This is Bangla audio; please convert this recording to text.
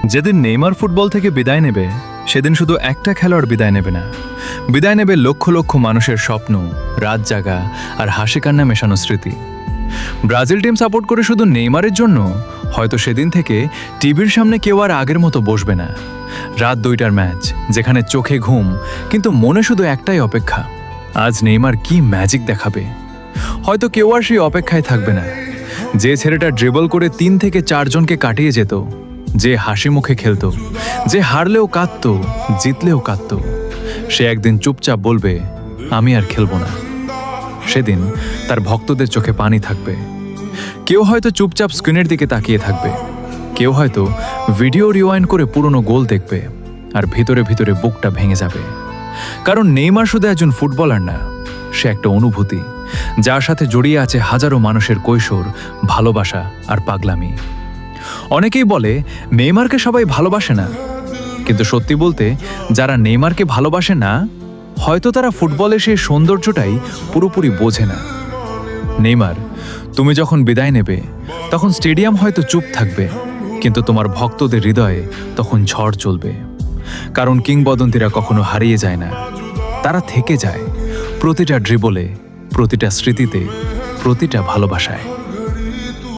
যেদিন নেইমার ফুটবল থেকে বিদায় নেবে সেদিন শুধু একটা খেলোয়াড় বিদায় নেবে না, বিদায় নেবে লক্ষ লক্ষ মানুষের স্বপ্ন, রাত জাগা আর হাসি কান্না মেশানো স্মৃতি। ব্রাজিল টিম সাপোর্ট করে শুধু নেইমারের জন্য হয়তো সেদিন থেকে টিভির সামনে কেউ আর আগের মতো বসবে না। রাত 2টার ম্যাচ, যেখানে চোখে ঘুম কিন্তু মনে শুধু একটাই অপেক্ষা, আজ নেইমার কি ম্যাজিক দেখাবে। হয়তো কেউ আর সেই অপেক্ষায় থাকবে না। যে ছেলেটা ড্রিবল করে 3 থেকে 4 জনকে কাটিয়ে যেত, যে হাসি মুখে খেলতো, যে হারলেও কাঁদতো, জিতলেও কাঁদতো, সে একদিন চুপচাপ বলবে আমি আর খেলবো না। সেদিন তার ভক্তদের চোখে পানি থাকবে। কেউ হয়তো চুপচাপ স্ক্রিনের দিকে তাকিয়ে থাকবে, কেউ হয়তো ভিডিও রিওয়াইন্ড করে পুরনো গোল দেখবে, আর ভিতরে ভিতরে বুকটা ভেঙে যাবে। কারণ নেইমার শুধু একজন ফুটবলার না, সে একটা অনুভূতি যার সাথে জড়িয়ে আছে হাজারো মানুষের কৈশোর, ভালোবাসা আর পাগলামি। অনেকেই বলে নেইমারকে সবাই ভালোবাসে না, কিন্তু সত্যি বলতে যারা নেইমারকে ভালোবাসে না, হয়তো তারা ফুটবলের সেই সৌন্দর্যটাই পুরোপুরি বোঝে না। নেইমার, তুমি যখন বিদায় নেবে তখন স্টেডিয়াম হয়তো চুপ থাকবে, কিন্তু তোমার ভক্তদের হৃদয়ে তখন ঝড় চলবে। কারণ কিংবদন্তিরা কখনো হারিয়ে যায় না, তারা থেকে যায় প্রতিটা ড্রিবলে, প্রতিটা স্মৃতিতে, প্রতিটা ভালোবাসায়।